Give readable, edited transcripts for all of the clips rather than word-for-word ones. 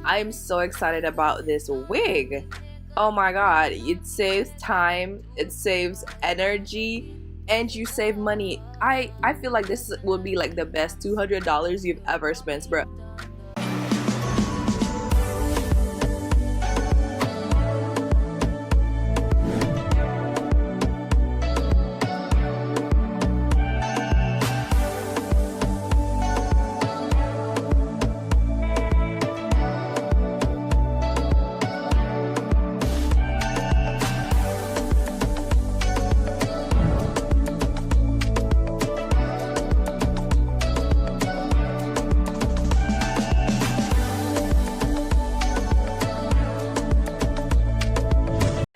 I'm so excited about this wig. Oh my god, it saves time, it saves energy, and you save money. I feel like this would be like the best $200 you've ever spent, bro.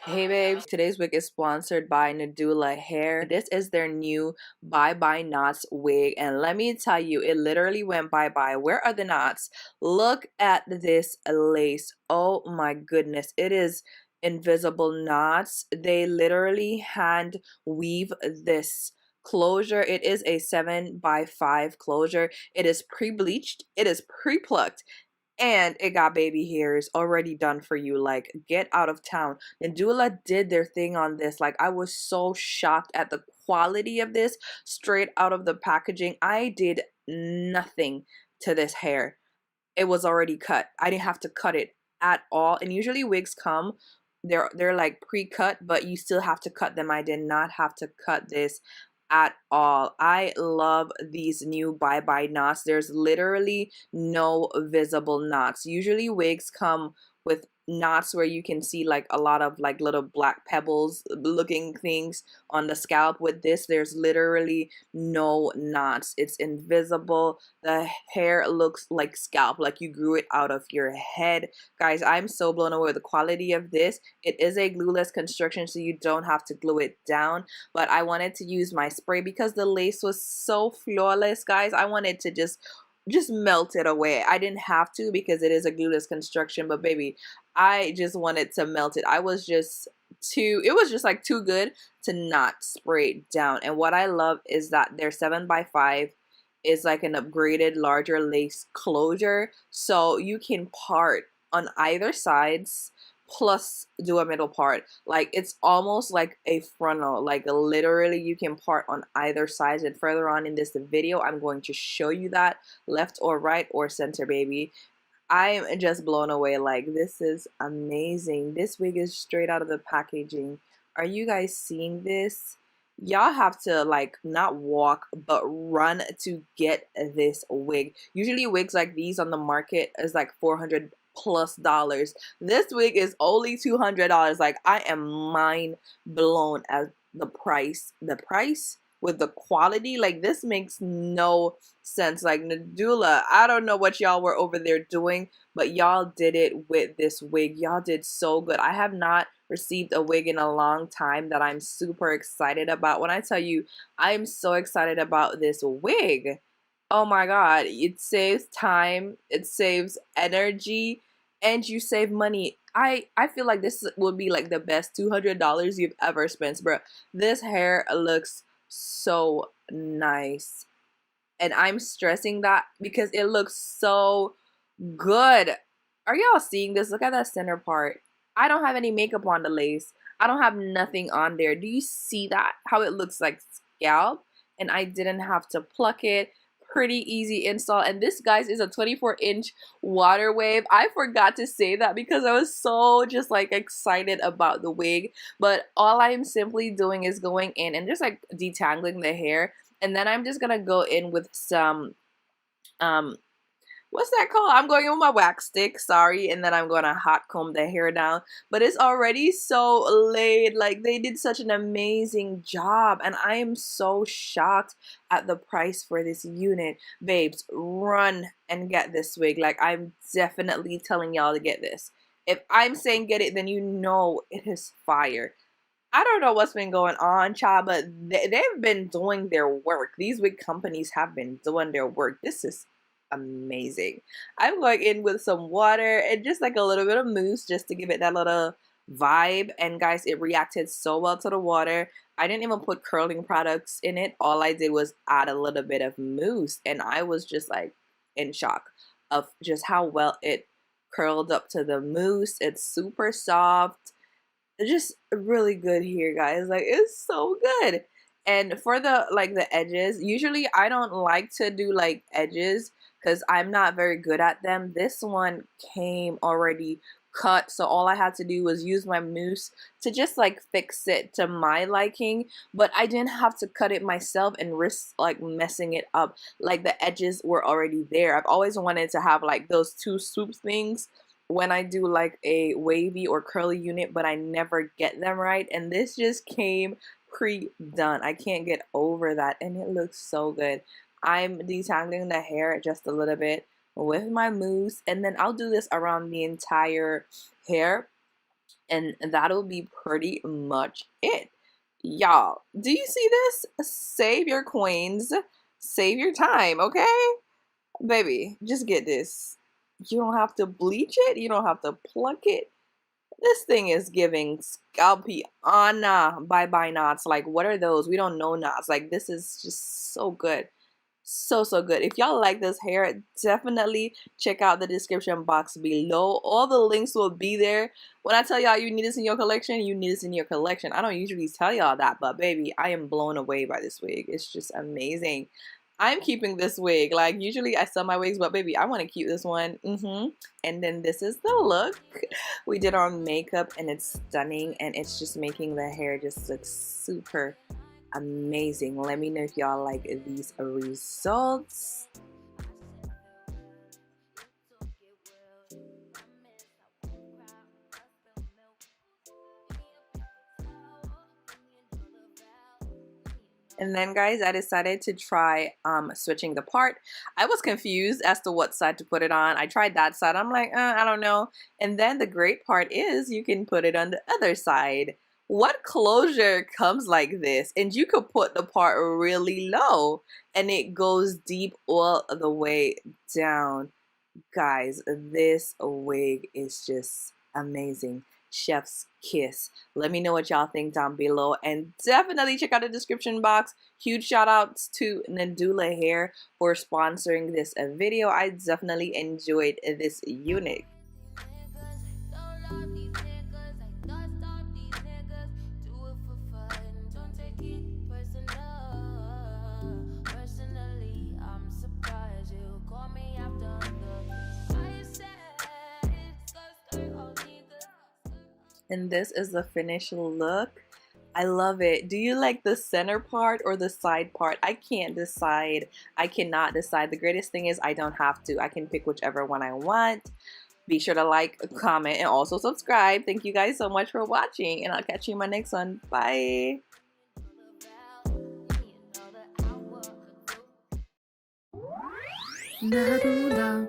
Hey babes, today's wig is sponsored by Nadula Hair. This is their new Bye Bye Knots wig, and let me tell you, it literally went bye-bye. Where are the knots? Look at this lace. Oh my goodness, it is invisible knots. They literally hand weave this closure. It is a 7x5 closure. It is pre-bleached, it is pre-plucked, and it got baby hairs already done for you. Like, get out of town. Nadula did their thing on this. Like, I was so shocked at the quality of this straight out of the packaging. I did nothing to this hair. It was already cut. I didn't have to cut it at all. And usually wigs come, they're like pre-cut, but you still have to cut them. I did not have to cut this at all. I love these new bye bye knots. There's literally no visible knots. Usually wigs come with knots where you can see like a lot of like little black pebbles looking things on the scalp. With this, there's literally no knots. It's invisible. The hair looks like scalp, like you grew it out of your head. Guys, I'm so blown away with the quality of this. It is a glueless construction, so you don't have to glue it down, but I wanted to use my spray because the lace was so flawless. Guys, I wanted to just melt it away. I didn't have to because it is a glueless construction, but baby, I just wanted to melt it. It was just like too good to not spray it down. And what I love is that their 7x5 is like an upgraded larger lace closure, so you can part on either sides plus do a middle part. Like, it's almost like a frontal. Like, literally you can part on either side, and further on in this video I'm going to show you that, left or right or center, baby. I'm just blown away. Like, this is amazing. This wig is straight out of the packaging. Are you guys seeing this? Y'all have to like not walk but run to get this wig. Usually wigs like these on the market is like $400+ dollars. This wig is only $200. Like, I am mind blown at the price. The price with the quality, like, this makes no sense. Like, Nadula, I don't know what y'all were over there doing, but y'all did it with this wig. Y'all did so good. I have not received a wig in a long time that I'm super excited about. When I tell you I'm so excited about this wig, oh my god, it saves time, it saves energy, and you save money. I feel like this would be like the best $200 you've ever spent, bro. This hair looks so nice, and I'm stressing that because it looks so good. Are y'all seeing this? Look at that center part. I don't have any makeup on the lace. I don't have nothing on there. Do you see that? How it looks like scalp, and I didn't have to pluck it. Pretty easy install. And this, guys, is a 24-inch water wave. I forgot to say that because I was so just like excited about the wig, but all I'm simply doing is going in and just like detangling the hair, and then I'm just gonna go in with some what's that called? I'm going in with my wax stick, sorry, and then I'm gonna hot comb the hair down. But it's already so laid. Like, they did such an amazing job, and I am so shocked at the price for this unit. Babes, run and get this wig. Like, I'm definitely telling y'all to get this. If I'm saying get it, then you know it is fire. I don't know what's been going on, child, but they've been doing their work. These wig companies have been doing their work. This is amazing. I'm going in with some water and just like a little bit of mousse just to give it that little vibe. And guys, it reacted so well to the water. I didn't even put curling products in it. All I did was add a little bit of mousse, and I was just like in shock of just how well it curled up to the mousse. It's super soft. It's just really good here, guys. Like, it's so good. And for the the edges, usually I don't like to do like edges because I'm not very good at them. This one came already cut, so all I had to do was use my mousse to just like fix it to my liking, but I didn't have to cut it myself and risk like messing it up. Like, the edges were already there. I've always wanted to have like those two swoop things when I do like a wavy or curly unit, but I never get them right, and this just came pre-done. I can't get over that, and it looks so good. I'm detangling the hair just a little bit with my mousse, and then I'll do this around the entire hair, and that'll be pretty much it. Y'all, do you see this? Save your coins, save your time, okay? Baby, just get this. You don't have to bleach it, you don't have to pluck it. This thing is giving scalpiana bye-bye knots. Like, what are those? We don't know knots. Like, this is just so good. So good. If y'all like this hair, definitely check out the description box below. All the links will be there. When I tell y'all you need this in your collection, you need this in your collection. I don't usually tell y'all that, but baby, I am blown away by this wig. It's just amazing. I'm keeping this wig. Like, usually I sell my wigs, but baby, I want to keep this one. And then this is the look. We did our makeup and it's stunning, and it's just making the hair just look super amazing. Let me know if y'all like these results. And then, guys, I decided to try switching the part. I was confused as to what side to put it on. I tried that side. I'm like, I don't know. And then the great part is you can put it on the other side. What closure comes like this? And you could put the part really low and it goes deep all the way down. Guys, this wig is just amazing. Chef's kiss. Let me know what y'all think down below, and definitely check out the description box. Huge shout outs to Nadula Hair for sponsoring this video. I definitely enjoyed this unit. And this is the finished look. I love it. Do you like the center part or the side part? I can't decide. I cannot decide. The greatest thing is I don't have to. I can pick whichever one I want. Be sure to like, comment, and also subscribe. Thank you guys so much for watching, and I'll catch you in my next one. Bye. Nadula.